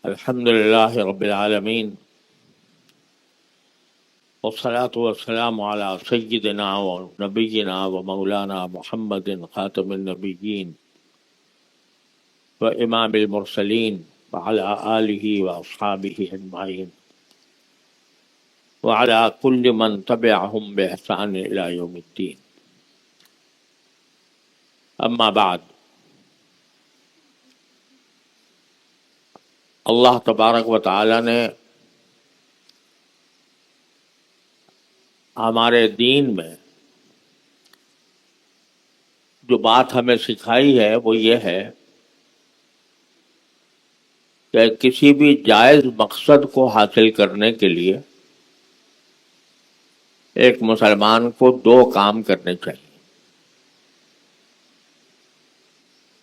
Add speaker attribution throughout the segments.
Speaker 1: الحمد لله رب العالمين والصلاة والسلام على سيدنا ونبينا ومولانا محمد خاتم النبيين وإمام المرسلين وعلى آله وأصحابه أجمعين وعلى كل من تبعهم بإحسان إلى يوم الدين. أما بعد، اللہ تبارک و تعالی نے ہمارے دین میں جو بات ہمیں سکھائی ہے وہ یہ ہے کہ کسی بھی جائز مقصد کو حاصل کرنے کے لیے ایک مسلمان کو دو کام کرنے چاہیے.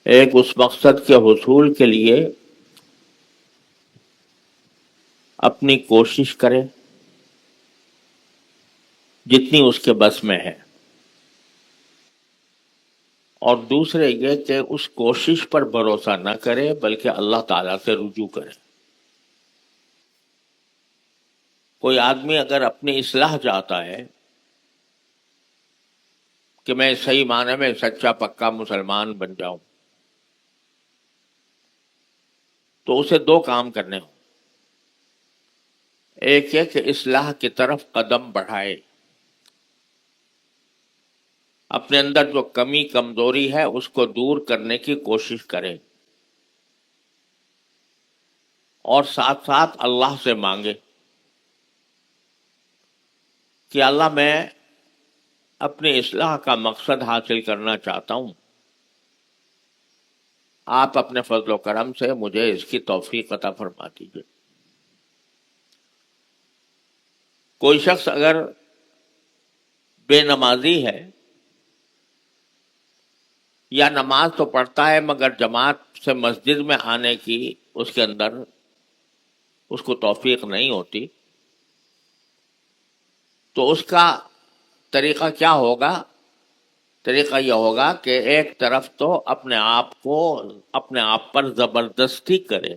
Speaker 1: ایک اس مقصد کے حصول کے لیے اپنی کوشش کرے جتنی اس کے بس میں ہے، اور دوسرے یہ کہ اس کوشش پر بھروسہ نہ کرے بلکہ اللہ تعالیٰ سے رجوع کرے. کوئی آدمی اگر اپنی اصلاح چاہتا ہے کہ میں صحیح معنی میں سچا پکا مسلمان بن جاؤں، تو اسے دو کام کرنے ہوں. ایک ہے کہ اصلاح کی طرف قدم بڑھائے، اپنے اندر جو کمی کمزوری ہے اس کو دور کرنے کی کوشش کرے، اور ساتھ ساتھ اللہ سے مانگے کہ اللہ میں اپنی اصلاح کا مقصد حاصل کرنا چاہتا ہوں، آپ اپنے فضل و کرم سے مجھے اس کی توفیق عطا فرما دیجیے. کوئی شخص اگر بے نمازی ہے یا نماز تو پڑھتا ہے مگر جماعت سے مسجد میں آنے کی اس کے اندر اس کو توفیق نہیں ہوتی، تو اس کا طریقہ کیا ہوگا؟ طریقہ یہ ہوگا کہ ایک طرف تو اپنے آپ پر زبردستی کرے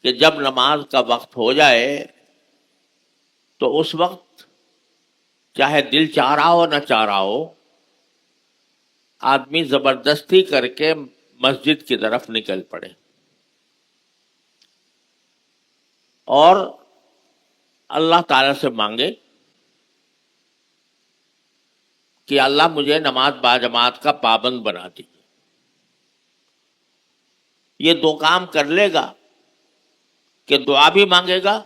Speaker 1: کہ جب نماز کا وقت ہو جائے تو اس وقت چاہے دل چاہ رہا ہو نہ چاہ رہا ہو، آدمی زبردستی کر کے مسجد کی طرف نکل پڑے اور اللہ تعالی سے مانگے کہ اللہ مجھے نماز باجماعت کا پابند بنا دیجیے. یہ دو کام کر لے گا کہ دعا بھی مانگے گا،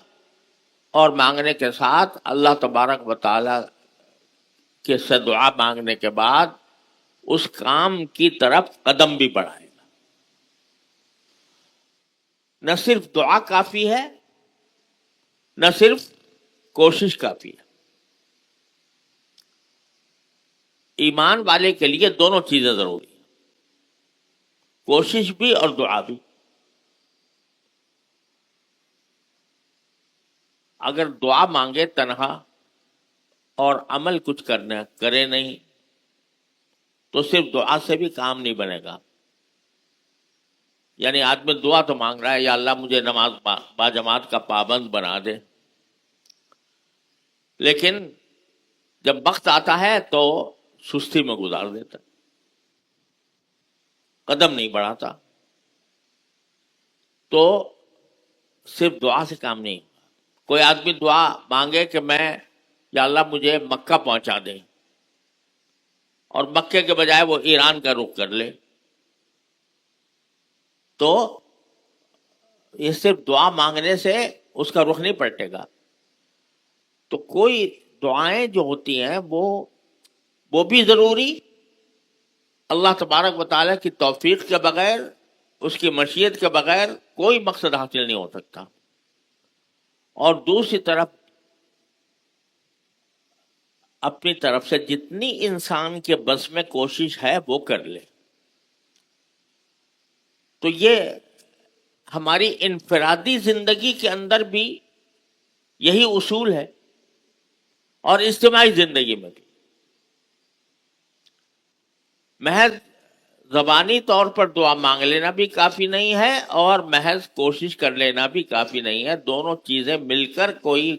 Speaker 1: اور مانگنے کے ساتھ اللہ تبارک و تعالی کے سے دعا مانگنے کے بعد اس کام کی طرف قدم بھی بڑھائے گا. نہ صرف دعا کافی ہے، نہ صرف کوشش کافی ہے. ایمان والے کے لیے دونوں چیزیں ضروری ہیں، کوشش بھی اور دعا بھی. اگر دعا مانگے تنہا اور عمل کچھ کرے نہیں تو صرف دعا سے بھی کام نہیں بنے گا. یعنی آدمی دعا تو مانگ رہا ہے، یا اللہ مجھے نماز باجماعت کا پابند بنا دے، لیکن جب وقت آتا ہے تو سستی میں گزار دیتا، قدم نہیں بڑھاتا. تو صرف دعا سے کام نہیں. کوئی آدمی دعا مانگے کہ میں یا اللہ مجھے مکہ پہنچا دے، اور مکے کے بجائے وہ ایران کا رخ کر لے، تو یہ صرف دعا مانگنے سے اس کا رخ نہیں پلٹے گا. تو کوئی دعائیں جو ہوتی ہیں وہ بھی ضروری، اللہ تبارک و تعالیٰ کی توفیق کے بغیر، اس کی مشیت کے بغیر کوئی مقصد حاصل نہیں ہو سکتا. اور دوسری طرف اپنی طرف سے جتنی انسان کے بس میں کوشش ہے وہ کر لے. تو یہ ہماری انفرادی زندگی کے اندر بھی یہی اصول ہے، اور اجتماعی زندگی میں بھی. محض زبانی طور پر دعا مانگ لینا بھی کافی نہیں ہے اور محض کوشش کر لینا بھی کافی نہیں ہے. دونوں چیزیں مل کر کوئی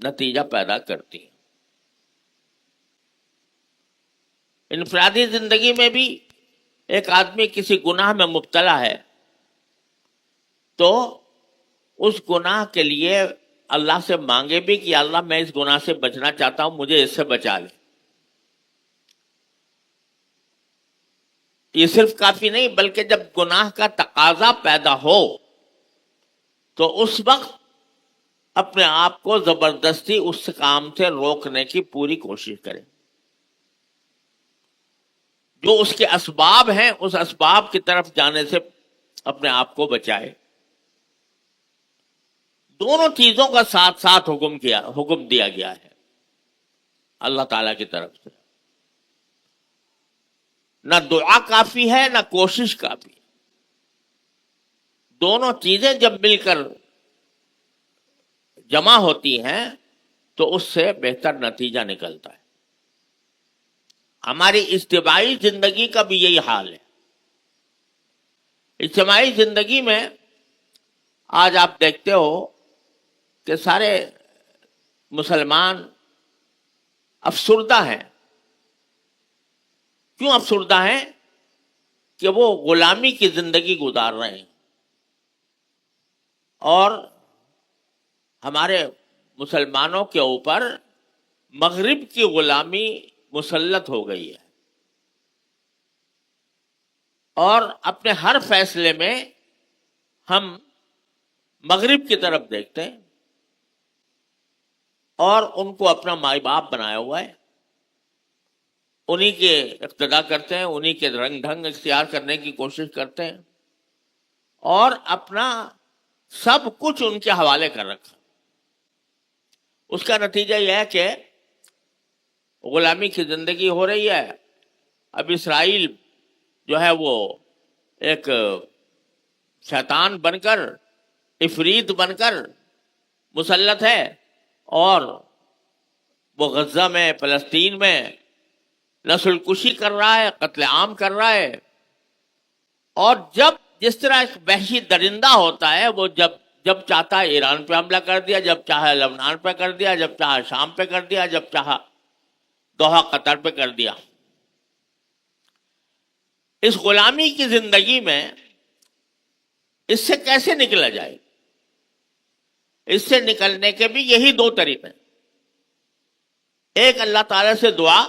Speaker 1: نتیجہ پیدا کرتی ہیں. انفرادی زندگی میں بھی ایک آدمی کسی گناہ میں مبتلا ہے تو اس گناہ کے لیے اللہ سے مانگے بھی کہ اللہ میں اس گناہ سے بچنا چاہتا ہوں، مجھے اس سے بچا لے. یہ صرف کافی نہیں بلکہ جب گناہ کا تقاضا پیدا ہو تو اس وقت اپنے آپ کو زبردستی اس کام سے روکنے کی پوری کوشش کرے. جو اس کے اسباب ہیں اس اسباب کی طرف جانے سے اپنے آپ کو بچائے. دونوں چیزوں کا ساتھ ساتھ حکم دیا گیا ہے اللہ تعالی کی طرف سے. نہ دعا کافی ہے نہ کوشش کافی. دونوں چیزیں جب مل کر جمع ہوتی ہیں تو اس سے بہتر نتیجہ نکلتا ہے. ہماری اجتماعی زندگی کا بھی یہی حال ہے. اجتماعی زندگی میں آج آپ دیکھتے ہو کہ سارے مسلمان افسردہ ہیں. کیوں افسردہ ہیں؟ کہ وہ غلامی کی زندگی گزار رہے ہیں اور ہمارے مسلمانوں کے اوپر مغرب کی غلامی مسلط ہو گئی ہے اور اپنے ہر فیصلے میں ہم مغرب کی طرف دیکھتے ہیں اور ان کو اپنا مائی باپ بنایا ہوا ہے. انہی کے اقتدا کرتے ہیں، انہی کے رنگ ڈھنگ اختیار کرنے کی کوشش کرتے ہیں اور اپنا سب کچھ ان کے حوالے کر رکھا. اس کا نتیجہ یہ ہے کہ غلامی کی زندگی ہو رہی ہے. اب اسرائیل جو ہے وہ ایک شیطان بن کر، عفریت بن کر مسلط ہے اور وہ غزہ میں، فلسطین میں نسل کشی کر رہا ہے، قتل عام کر رہا ہے. اور جس طرح ایک وحشی درندہ ہوتا ہے، وہ جب چاہتا ہے ایران پہ حملہ کر دیا، جب چاہا لبنان پہ کر دیا، جب چاہا شام پہ کر دیا، جب چاہا دوحہ قطر پہ کر دیا. اس غلامی کی زندگی میں اس سے کیسے نکلا جائے؟ اس سے نکلنے کے بھی یہی دو طریقے. ایک اللہ تعالی سے دعا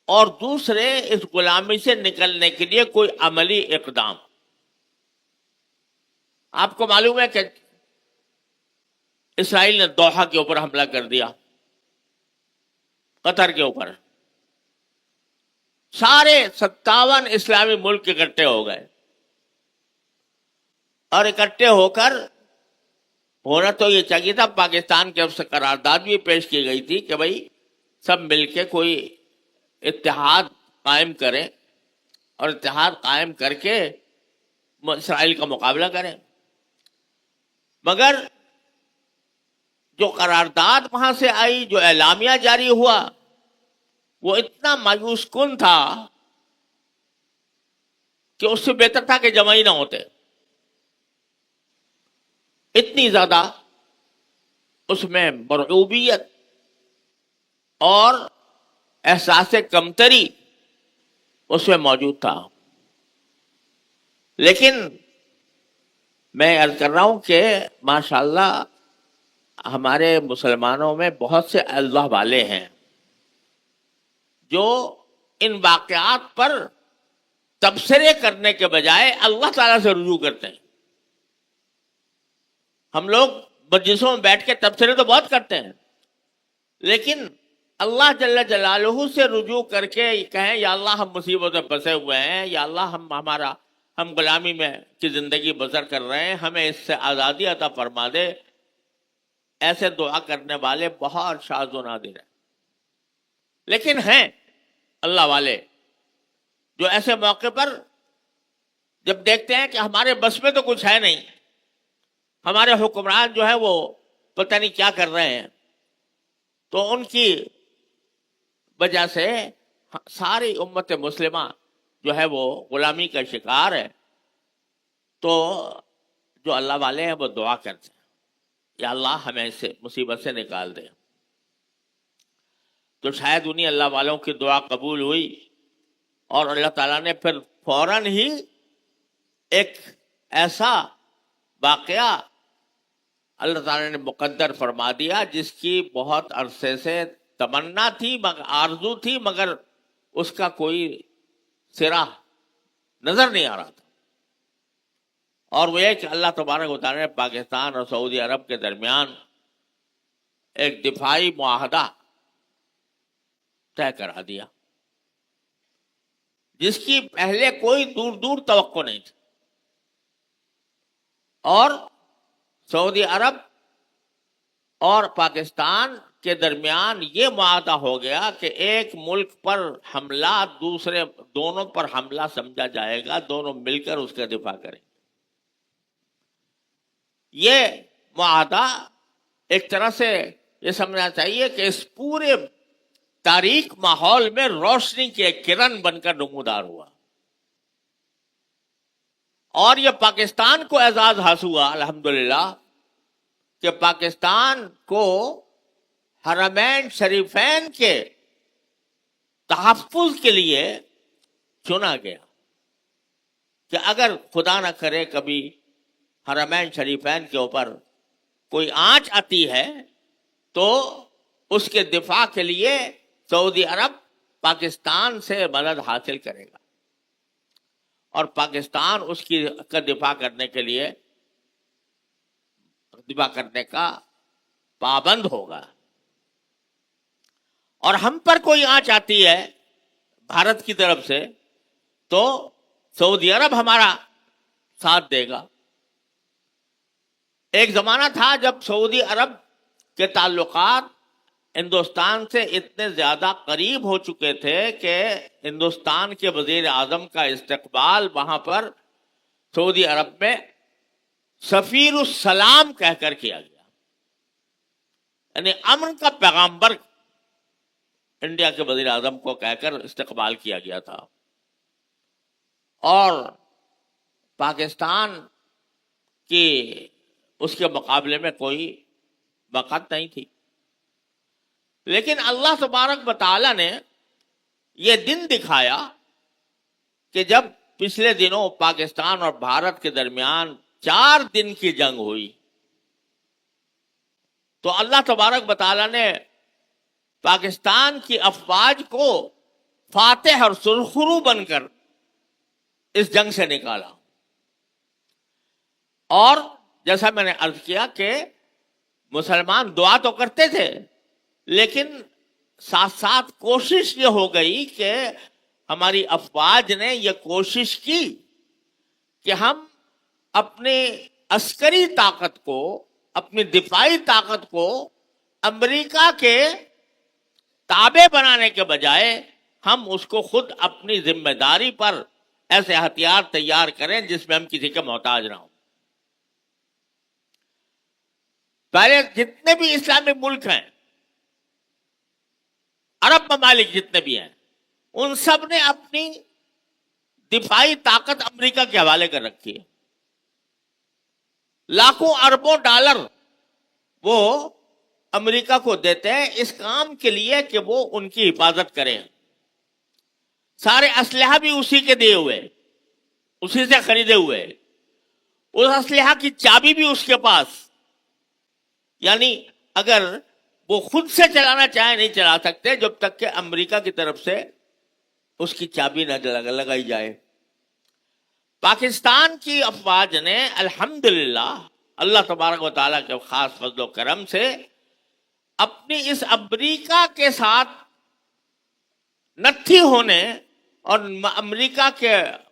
Speaker 1: اور دوسرے اس غلامی سے نکلنے کے لیے کوئی عملی اقدام. آپ کو معلوم ہے کہ اسرائیل نے دوحہ کے اوپر حملہ کر دیا، قطر کے اوپر. سارے 57 اسلامی ملک اکٹھے ہو گئے اور اکٹھے ہو کر، ہونا تو یہ چاہیے تھا، پاکستان کی طرف سے قرارداد بھی پیش کی گئی تھی کہ بھائی سب مل کے کوئی اتحاد قائم کریں اور اتحاد قائم کر کے اسرائیل کا مقابلہ کریں. مگر جو قرارداد وہاں سے آئی، جو اعلامیہ جاری ہوا، وہ اتنا مایوس کن تھا کہ اس سے بہتر تھا کہ جمع ہی نہ ہوتے. اتنی زیادہ اس میں مرعوبیت اور احساس کمتری اس میں موجود تھا. لیکن میں عرض کر رہا ہوں کہ ماشاءاللہ ہمارے مسلمانوں میں بہت سے اللہ والے ہیں جو ان واقعات پر تبصرے کرنے کے بجائے اللہ تعالیٰ سے رجوع کرتے ہیں. ہم لوگ مجلسوں میں بیٹھ کے تبصرے تو بہت کرتے ہیں، لیکن اللہ جل جلالہ سے رجوع کر کے کہیں یا اللہ ہم مصیبت میں پھنسے ہوئے ہیں، یا اللہ ہم غلامی میں کی زندگی بسر کر رہے ہیں، ہمیں اس سے آزادی عطا فرما دے. ایسے دعا کرنے والے بہت شاذ و نادر ہیں، لیکن ہیں اللہ والے جو ایسے موقع پر جب دیکھتے ہیں کہ ہمارے بس میں تو کچھ ہے نہیں، ہمارے حکمران جو ہے وہ پتہ نہیں کیا کر رہے ہیں، تو ان کی وجہ سے ساری امت مسلمہ جو ہے وہ غلامی کا شکار ہے، تو جو اللہ والے ہیں وہ دعا کرتے ہیں یا اللہ ہمیں اس سے مصیبت سے نکال دے. تو شاید انہیں اللہ والوں کی دعا قبول ہوئی، اور اللہ تعالیٰ نے پھر فوراً ہی ایک ایسا واقعہ اللہ تعالیٰ نے مقدر فرما دیا جس کی بہت عرصے سے تمنا تھی، مگر آرزو تھی، مگر اس کا کوئی سرا نظر نہیں آ رہا تھا. اور وہ یہ کہ اللہ تبارک و تعالیٰ نے پاکستان اور سعودی عرب کے درمیان ایک دفاعی معاہدہ طے کرا دیا جس کی پہلے کوئی دور دور توقع نہیں تھی. اور سعودی عرب اور پاکستان کے درمیان یہ معاہدہ ہو گیا کہ ایک ملک پر حملہ دوسرے دونوں پر حملہ سمجھا جائے گا، دونوں مل کر اس کا دفاع کریں. یہ معاہدہ ایک طرح سے یہ سمجھنا چاہیے کہ اس پورے تاریک ماحول میں روشنی کی ایک کرن بن کر نمودار ہوا. اور یہ پاکستان کو اعزاز حاصل ہوا الحمدللہ کہ پاکستان کو حرمین شریفین کے تحفظ کے لیے چنا گیا کہ اگر خدا نہ کرے کبھی حرمین شریفین کے اوپر کوئی آنچ آتی ہے تو اس کے دفاع کے لیے سعودی عرب پاکستان سے مدد حاصل کرے گا، اور پاکستان اس کی کا دفاع کرنے کے لیے دفاع کرنے کا پابند ہوگا. اور ہم پر کوئی آنچ آتی ہے بھارت کی طرف سے تو سعودی عرب ہمارا ساتھ دے گا. ایک زمانہ تھا جب سعودی عرب کے تعلقات ہندوستان سے اتنے زیادہ قریب ہو چکے تھے کہ ہندوستان کے وزیر اعظم کا استقبال وہاں پر سعودی عرب میں سفیر السلام کہہ کر کیا گیا، یعنی امن کا پیغامبر انڈیا کے وزیر اعظم کو کہہ کر استقبال کیا گیا تھا. اور پاکستان کی اس کے مقابلے میں کوئی وقت نہیں تھی. لیکن اللہ تبارک و تعالیٰ نے یہ دن دکھایا کہ جب پچھلے دنوں پاکستان اور بھارت کے درمیان 4 دن کی جنگ ہوئی تو اللہ تبارک و تعالیٰ نے پاکستان کی افواج کو فاتح اور سرخرو بن کر اس جنگ سے نکالا. اور جیسا میں نے عرض کیا کہ مسلمان دعا تو کرتے تھے، لیکن ساتھ ساتھ کوشش یہ ہو گئی کہ ہماری افواج نے یہ کوشش کی کہ ہم اپنی عسکری طاقت کو، اپنی دفاعی طاقت کو امریکہ کے تابع بنانے کے بجائے ہم اس کو خود اپنی ذمہ داری پر ایسے ہتھیار تیار کریں جس میں ہم کسی کے محتاج نہ ہوں. پہلے جتنے بھی اسلامی ملک ہیں، عرب ممالک جتنے بھی ہیں، ان سب نے اپنی دفاعی طاقت امریکہ کے حوالے کر رکھی ہے. لاکھوں اربوں ڈالر وہ امریکہ کو دیتے ہیں اس کام کے لیے کہ وہ ان کی حفاظت کریں. سارے اسلحہ بھی اسی کے دیے ہوئے، اسی سے خریدے ہوئے. اس اسلحہ کی چابی بھی اس کے پاس، یعنی اگر وہ خود سے چلانا چاہے نہیں چلا سکتے جب تک کہ امریکہ کی طرف سے اس کی چابی نہ لگائی جائے. پاکستان کی افواج نے الحمدللہ اللہ تبارک و تعالیٰ کے خاص فضل و کرم سے اپنی اس امریکہ کے ساتھ نتھی ہونے اور امریکہ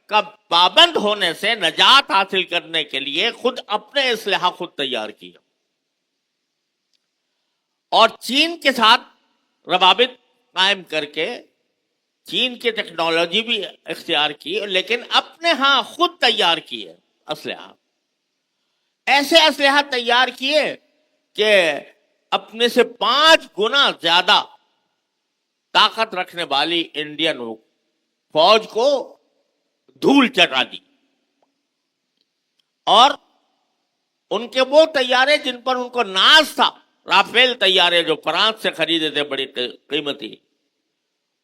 Speaker 1: کا پابند ہونے سے نجات حاصل کرنے کے لیے خود اپنے اسلحہ خود تیار کیا، اور چین کے ساتھ روابط قائم کر کے چین کی ٹیکنالوجی بھی اختیار کی، لیکن اپنے ہاں خود تیار کیے اسلحہ. ایسے اسلحہ تیار کیے کہ اپنے سے 5 گنا زیادہ طاقت رکھنے والی انڈین فوج کو دھول چٹا دی. اور ان کے وہ طیارے جن پر ان کو ناز تھا، رافیل طیارے جو فرانس سے خریدے تھے بڑی قیمتی،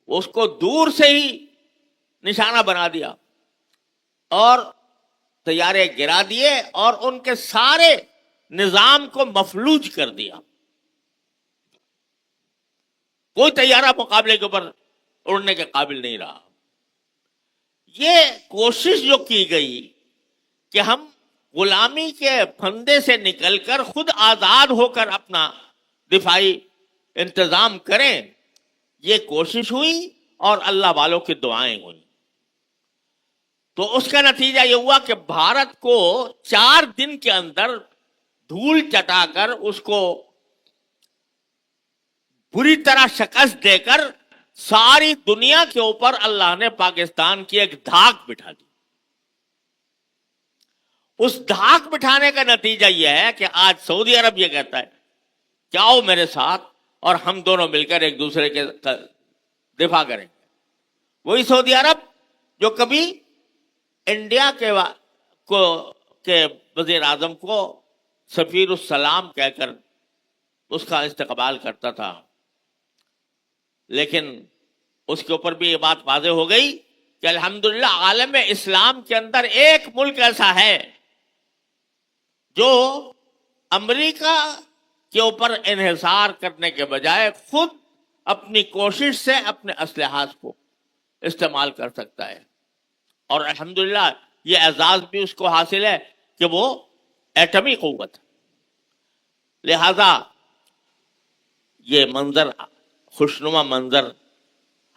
Speaker 1: اس کو دور سے ہی نشانہ بنا دیا اور طیارے گرا دیے اور ان کے سارے نظام کو مفلوج کر دیا. کوئی طیارہ مقابلے کے اوپر اڑنے کے قابل نہیں رہا. یہ کوشش جو کی گئی کہ ہم غلامی کے پھندے سے نکل کر خود آزاد ہو کر اپنا دفاعی انتظام کریں، یہ کوشش ہوئی اور اللہ والوں کی دعائیں ہوئیں. تو اس کا نتیجہ یہ ہوا کہ بھارت کو 4 دن کے اندر دھول چٹا کر اس کو بری طرح شکست دے کر ساری دنیا کے اوپر اللہ نے پاکستان کی ایک دھاک بٹھا دی. اس دھاک بٹھانے کا نتیجہ یہ ہے کہ آج سعودی عرب یہ کہتا ہے کہ آؤ میرے ساتھ اور ہم دونوں مل کر ایک دوسرے کے دفاع کریں. وہی سعودی عرب جو کبھی انڈیا کے وزیر اعظم کو سفیر السلام کہہ کر اس کا استقبال کرتا تھا، لیکن اس کے اوپر بھی یہ بات واضح ہو گئی کہ الحمدللہ عالم اسلام کے اندر ایک ملک ایسا ہے جو امریکہ کے اوپر انحصار کرنے کے بجائے خود اپنی کوشش سے اپنے اسلحات کو استعمال کر سکتا ہے. اور الحمدللہ یہ اعزاز بھی اس کو حاصل ہے کہ وہ ایٹمی قوت. لہذا یہ منظر، خوشنما منظر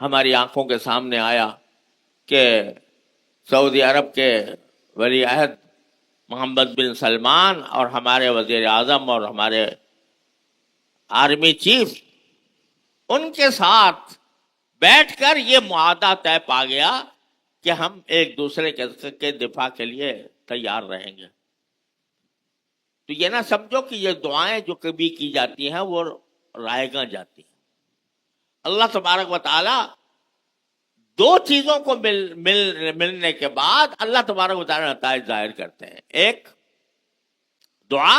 Speaker 1: ہماری آنکھوں کے سامنے آیا کہ سعودی عرب کے ولی عہد محمد بن سلمان اور ہمارے وزیر اعظم اور ہمارے آرمی چیف، ان کے ساتھ بیٹھ کر یہ معاہدہ طے پا گیا کہ ہم ایک دوسرے کے دفاع کے لیے تیار رہیں گے. تو یہ نہ سمجھو کہ یہ دعائیں جو کبھی کی جاتی ہیں وہ رائے گاں جاتی ہیں. اللہ تبارک و تعالی 2 چیزوں کو ملنے کے بعد اللہ تبارک و تعالی نتائج ظاہر کرتے ہیں، ایک دعا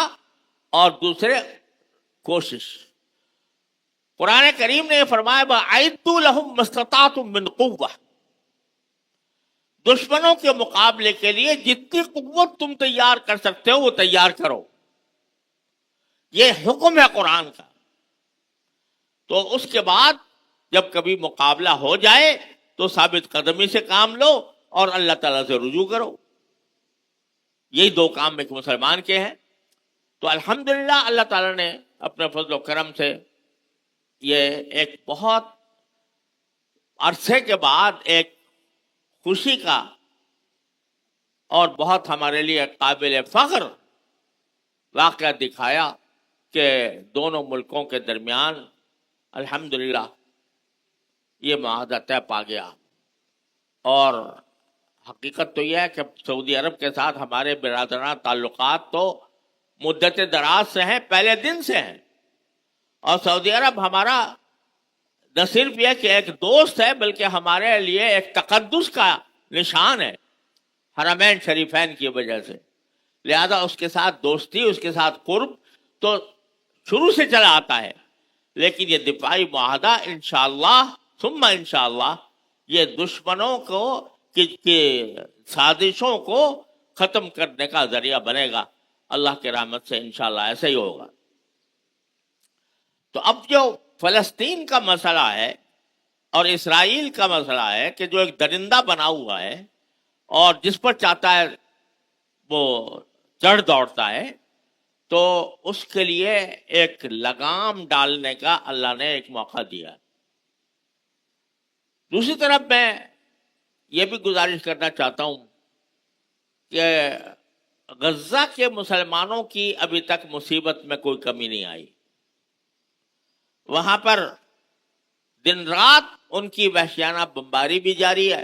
Speaker 1: اور دوسرے کوشش. قرآن کریم نے یہ فرمایا وَأَعِدُّوا لَهُم مَّا اسْتَطَعْتُم مِّن قُوَّةٍ، دشمنوں کے مقابلے کے لیے جتنی قوت تم تیار کر سکتے ہو وہ تیار کرو. یہ حکم ہے قرآن کا. تو اس کے بعد جب کبھی مقابلہ ہو جائے تو ثابت قدمی سے کام لو اور اللہ تعالیٰ سے رجوع کرو. یہی 2 کام ایک مسلمان کے ہیں. تو الحمدللہ اللہ تعالیٰ نے اپنے فضل و کرم سے یہ ایک بہت عرصے کے بعد ایک خوشی کا اور بہت ہمارے لیے قابل فخر واقعہ دکھایا کہ دونوں ملکوں کے درمیان الحمدللہ یہ معاہدہ طے پا گیا. اور حقیقت تو یہ ہے کہ سعودی عرب کے ساتھ ہمارے برادرانہ تعلقات تو مدت دراز سے ہیں، پہلے دن سے ہیں. اور سعودی عرب ہمارا نہ صرف یہ کہ ایک دوست ہے بلکہ ہمارے لیے ایک تقدس کا نشان ہے حرمین شریفین کی وجہ سے. لہذا اس کے ساتھ دوستی، اس کے ساتھ قرب تو شروع سے چلا آتا ہے. لیکن یہ دفاعی معاہدہ انشاءاللہ ثم انشاءاللہ یہ دشمنوں کو کی سازشوں کو ختم کرنے کا ذریعہ بنے گا. اللہ کی رحمت سے انشاءاللہ ایسا ہی ہوگا. تو اب جو فلسطین کا مسئلہ ہے اور اسرائیل کا مسئلہ ہے کہ جو ایک درندہ بنا ہوا ہے اور جس پر چاہتا ہے وہ چڑھ دوڑتا ہے، تو اس کے لیے ایک لگام ڈالنے کا اللہ نے ایک موقع دیا. دوسری طرف میں یہ بھی گزارش کرنا چاہتا ہوں کہ غزہ کے مسلمانوں کی ابھی تک مصیبت میں کوئی کمی نہیں آئی. وہاں پر دن رات ان کی وحشیانہ بمباری بھی جاری ہے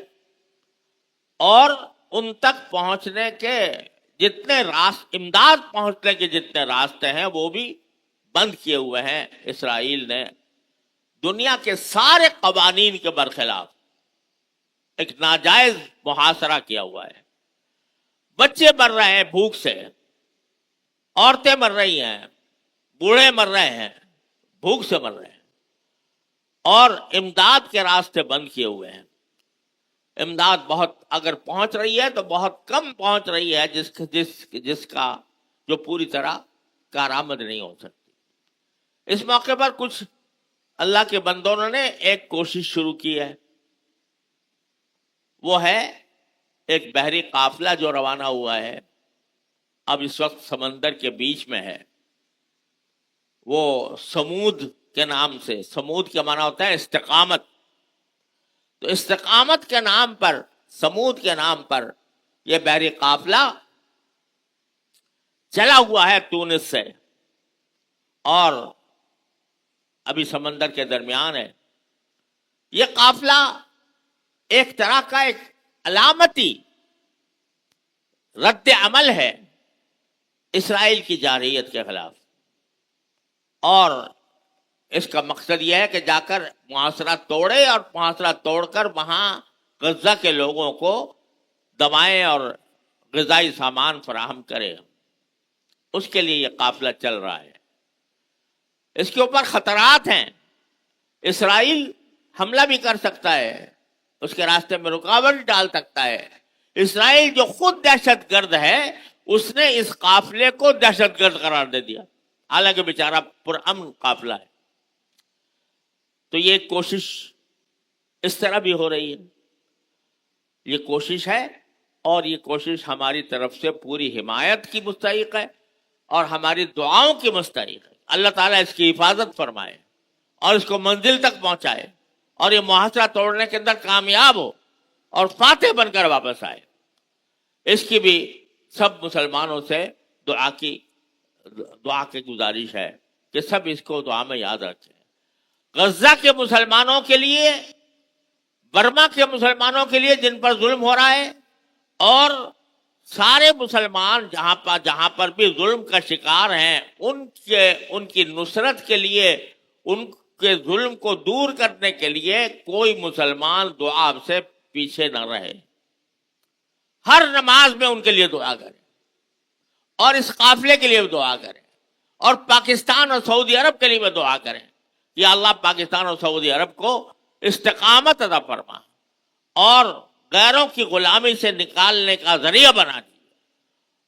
Speaker 1: اور ان تک پہنچنے کے جتنے امداد پہنچنے کے جتنے راستے ہیں وہ بھی بند کیے ہوئے ہیں اسرائیل نے، دنیا کے سارے قوانین کے برخلاف. ایک ناجائز محاصرہ کیا ہوا ہے. بچے مر رہے ہیں بھوک سے، عورتیں مر رہی ہیں، بوڑھے مر رہے ہیں، بھوک سے مر رہے ہیں، اور امداد کے راستے بند کیے ہوئے ہیں. امداد بہت اگر پہنچ رہی ہے تو بہت کم پہنچ رہی ہے، جس کا جو پوری طرح کارآمد نہیں ہو سکتی. اس موقع پر کچھ اللہ کے بندوں نے ایک کوشش شروع کی ہے. وہ ہے ایک بحری قافلہ جو روانہ ہوا ہے، اب اس وقت سمندر کے بیچ میں ہے. وہ سمود کے نام سے، سمود کا معنی ہوتا ہے استقامت. تو استقامت کے نام پر، سمود کے نام پر یہ بحری قافلہ چلا ہوا ہے تونس سے، اور ابھی سمندر کے درمیان ہے. یہ قافلہ ایک طرح کا ایک علامتی رد عمل ہے اسرائیل کی جارحیت کے خلاف، اور اس کا مقصد یہ ہے کہ جا کر محاصرہ توڑے، اور محاصرہ توڑ کر وہاں غزہ کے لوگوں کو دوائیں اور غذائی سامان فراہم کرے. اس کے لیے یہ قافلہ چل رہا ہے. اس کے اوپر خطرات ہیں. اسرائیل حملہ بھی کر سکتا ہے، اس کے راستے میں رکاوٹ ڈال سکتا ہے. اسرائیل جو خود دہشت گرد ہے، اس نے اس قافلے کو دہشت گرد قرار دے دیا، حالانکہ بیچارہ پرامن قافلہ ہے. تو یہ کوشش اس طرح بھی ہو رہی ہے. یہ کوشش ہے، اور یہ کوشش ہماری طرف سے پوری حمایت کی مستحق ہے، اور ہماری دعاؤں کی مستحق ہے. اللہ تعالیٰ اس کی حفاظت فرمائے اور اس کو منزل تک پہنچائے، اور یہ محاصرہ توڑنے کے اندر کامیاب ہو اور فاتح بن کر واپس آئے. اس کی بھی سب مسلمانوں سے دعا کی گزارش ہے کہ سب اس کو دعا میں یاد رکھیں. غزہ کے مسلمانوں کے لیے، برما کے مسلمانوں کے لیے جن پر ظلم ہو رہا ہے، اور سارے مسلمان جہاں پر بھی ظلم کا شکار ہیں، ان کی نصرت کے لیے، ان کے ظلم کو دور کرنے کے لیے کوئی مسلمان دعا سے پیچھے نہ رہے. ہر نماز میں ان کے لیے دعا کریں، اور اس قافلے کے لیے بھی دعا کریں، اور پاکستان اور سعودی عرب کے لیے بھی دعا کریں. یا اللہ پاکستان اور سعودی عرب کو استقامت عطا فرما، اور غیروں کی غلامی سے نکالنے کا ذریعہ بنا دی.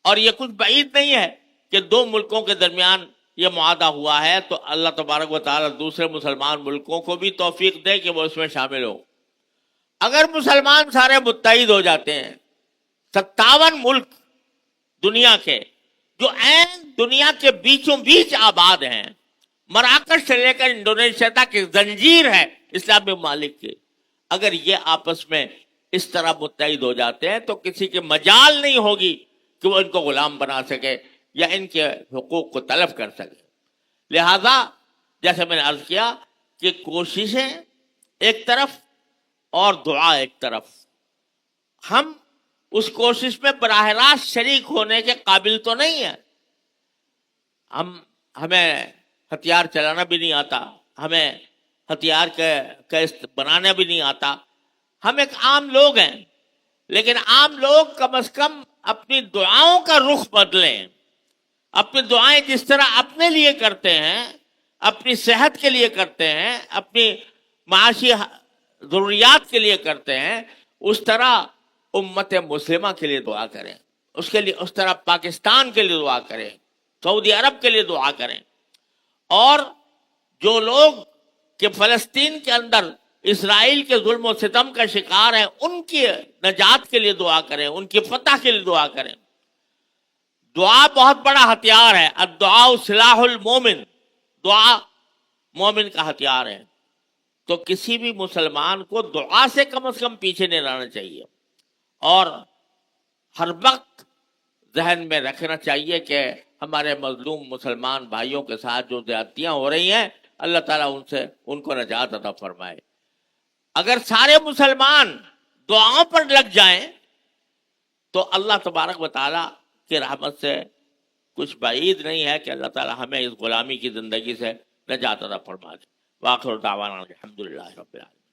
Speaker 1: اور یہ کچھ بعید نہیں ہے کہ دو ملکوں کے درمیان یہ معاہدہ ہوا ہے، تو اللہ تبارک و تعالیٰ دوسرے مسلمان ملکوں کو بھی توفیق دے کہ وہ اس میں شامل ہو. اگر مسلمان سارے متحد ہو جاتے ہیں، 57 ملک دنیا کے جو عین دنیا کے بیچوں بیچ آباد ہیں، مراکش سے لے کر انڈونیشیا تک ایک زنجیر ہے اسلامی ممالک کی، اگر یہ آپس میں اس طرح متحد ہو جاتے ہیں تو کسی کے مجال نہیں ہوگی کہ وہ ان کو غلام بنا سکے یا ان کے حقوق کو طلب کر سکے. لہذا جیسے میں نے عرض کیا کہ کوششیں ایک طرف اور دعا ایک طرف. ہم اس کوشش میں براہ راست شریک ہونے کے قابل تو نہیں ہیں. ہمیں ہتھیار چلانا بھی نہیں آتا، ہمیں ہتھیار بنانا بھی نہیں آتا. ہم ایک عام لوگ ہیں، لیکن عام لوگ کم از کم اپنی دعاؤں کا رخ بدلیں. اپنی دعائیں جس طرح اپنے لیے کرتے ہیں، اپنی صحت کے لیے کرتے ہیں، اپنی معاشی ضروریات کے لیے کرتے ہیں، اس طرح امت مسلمہ کے لیے دعا کریں. اس طرح پاکستان کے لیے دعا کریں، سعودی عرب کے لیے دعا کریں. اور جو لوگ کہ فلسطین کے اندر اسرائیل کے ظلم و ستم کا شکار ہیں، ان کی نجات کے لیے دعا کریں، ان کی فتح کے لیے دعا کریں. دعا بہت بڑا ہتھیار ہے. الدعاء سلاح المومن، دعا مومن کا ہتھیار ہے. تو کسی بھی مسلمان کو دعا سے کم از کم پیچھے نہیں رہنا چاہیے، اور ہر وقت ذہن میں رکھنا چاہیے کہ ہمارے مظلوم مسلمان بھائیوں کے ساتھ جو زیادتیاں ہو رہی ہیں، اللہ تعالیٰ ان کو نجات عطا فرمائے. اگر سارے مسلمان دعاؤں پر لگ جائیں تو اللہ تبارک و تعالیٰ کی رحمت سے کچھ بعید نہیں ہے کہ اللہ تعالیٰ ہمیں اس غلامی کی زندگی سے نجات عطا فرما دے. وآخر دعوانا الحمدللہ رب العالمین.